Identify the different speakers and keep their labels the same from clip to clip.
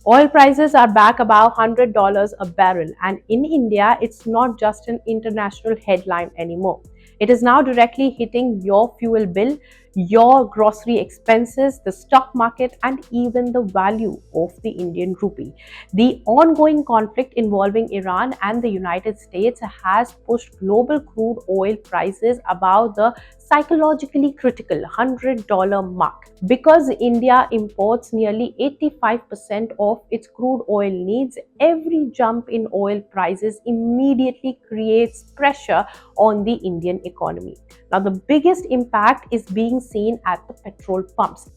Speaker 1: Oil prices are back above $100 a barrel, and in India, it's not just an international headline anymore. It is now directly hitting your fuel bill, your grocery expenses, the stock market, and even the value of the Indian rupee. The ongoing conflict involving Iran and the United States has pushed global crude oil prices above the psychologically critical $100 mark. Because India imports nearly 85% of its crude oil needs, every jump in oil prices immediately creates pressure on the Indian economy. Now, the biggest impact is being seen at the petrol pumps.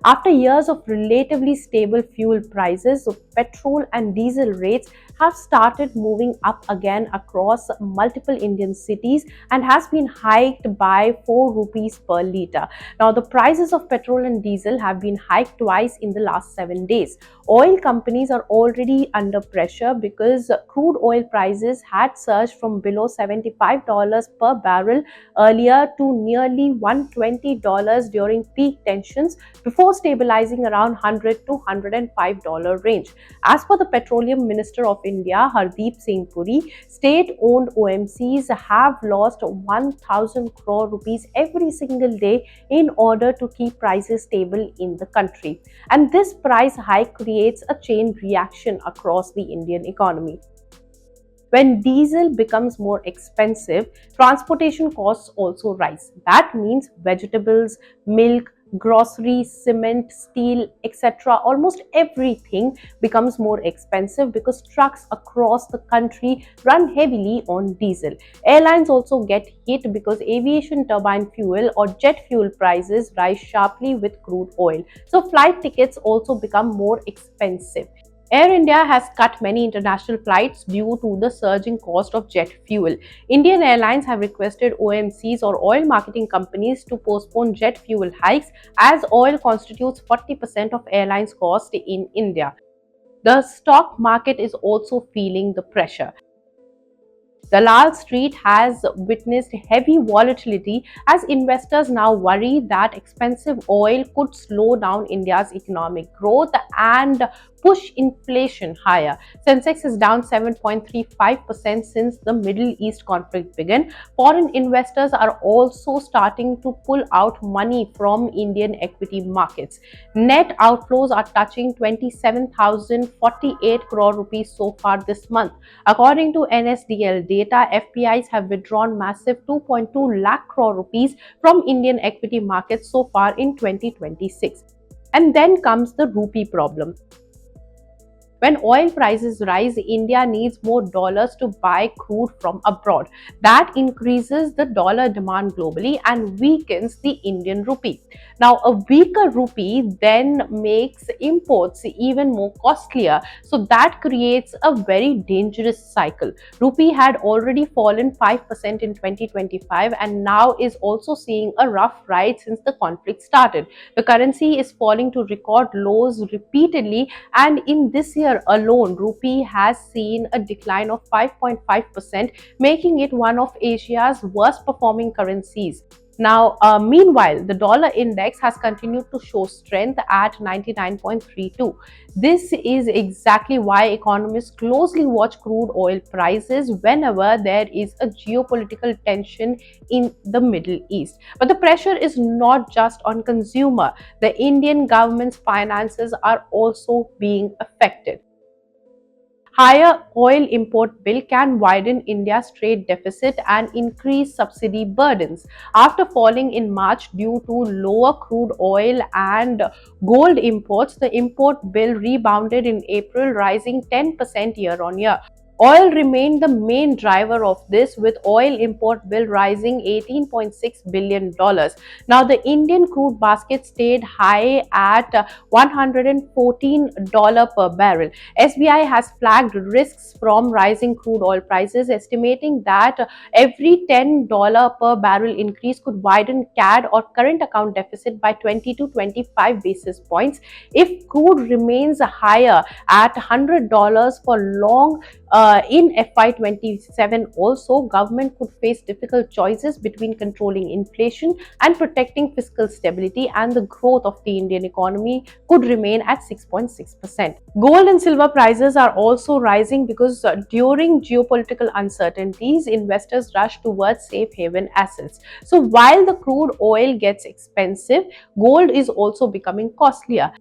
Speaker 1: After years of relatively stable fuel prices, so petrol and diesel rates have started moving up again across multiple Indian cities and has been hiked by 4 rupees per litre. Now, the prices of petrol and diesel have been hiked twice in the last 7 days. Oil companies are already under pressure because crude oil prices had surged from below $75 per barrel earlier to nearly $120 during peak tensions before stabilizing around $100 to $105 range. As per the Petroleum Minister of India, Hardeep Singh Puri, state-owned OMCs have lost 1,000 crore rupees every single day in order to keep prices stable in the country. And this price hike creates a chain reaction across the Indian economy. When diesel becomes more expensive, transportation costs also rise. That means vegetables, milk, groceries, cement, steel, etc. Almost everything becomes more expensive because trucks across the country run heavily on diesel. Airlines also get hit because aviation turbine fuel or jet fuel prices rise sharply with crude oil. So flight tickets also become more expensive. Air India has cut many international flights due to the surging cost of jet fuel. Indian Airlines have requested OMCs or oil marketing companies to postpone jet fuel hikes as oil constitutes 40% of airlines' cost in India. The stock market is also feeling the pressure. Dalal Street has witnessed heavy volatility as investors now worry that expensive oil could slow down India's economic growth and push inflation higher. Sensex is down 7.35% since the Middle East conflict began. Foreign investors are also starting to pull out money from Indian equity markets. Net outflows are touching 27,048 crore rupees so far this month. According to NSDL data, FPIs have withdrawn massive 2.2 lakh crore rupees from Indian equity markets so far in 2026. And then comes the rupee problem. When oil prices rise, India needs more dollars to buy crude from abroad. That increases the dollar demand globally and weakens the Indian rupee. Now, a weaker rupee then makes imports even more costlier. So that creates a very dangerous cycle. Rupee had already fallen 5% in 2025 and now is also seeing a rough ride since the conflict started. The currency is falling to record lows repeatedly, and in this year alone, rupee has seen a decline of 5.5%, making it one of Asia's worst performing currencies. Now, meanwhile, the dollar index has continued to show strength at 99.32. This is exactly why economists closely watch crude oil prices whenever there is a geopolitical tension in the Middle East. But the pressure is not just on consumer. The Indian government's finances are also being affected. Higher oil import bill can widen India's trade deficit and increase subsidy burdens. After falling in March due to lower crude oil and gold imports, the import bill rebounded in April, rising 10% year on year. Oil remained the main driver of this, with oil import bill rising $18.6 billion. Now, the Indian crude basket stayed high at $114 per barrel. SBI has flagged risks from rising crude oil prices, estimating that every $10 per barrel increase could widen CAD or current account deficit by 20 to 25 basis points. If crude remains higher at $100 for long, In FY27 also, government could face difficult choices between controlling inflation and protecting fiscal stability, and the growth of the Indian economy could remain at 6.6%. Gold and silver prices are also rising because during geopolitical uncertainties, investors rush towards safe haven assets. So while the crude oil gets expensive, gold is also becoming costlier.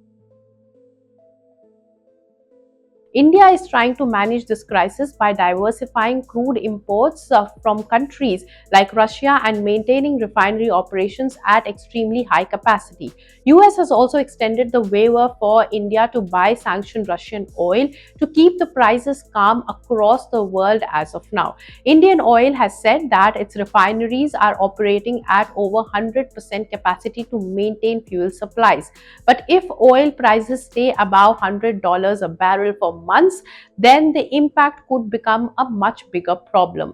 Speaker 1: India is trying to manage this crisis by diversifying crude imports from countries like Russia and maintaining refinery operations at extremely high capacity. US has also extended the waiver for India to buy sanctioned Russian oil to keep the prices calm across the world as of now. Indian Oil has said that its refineries are operating at over 100% capacity to maintain fuel supplies. But if oil prices stay above $100 a barrel for months, then the impact could become a much bigger problem.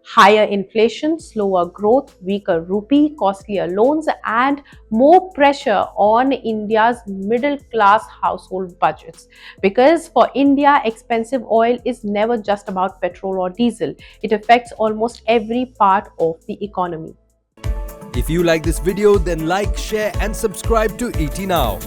Speaker 1: Higher inflation, slower growth, weaker rupee, costlier loans, and more pressure on India's middle class household budgets. Because for India, expensive oil is never just about petrol or diesel, it affects almost every part of the economy.
Speaker 2: If you like this video, then like, share and subscribe to ET Now.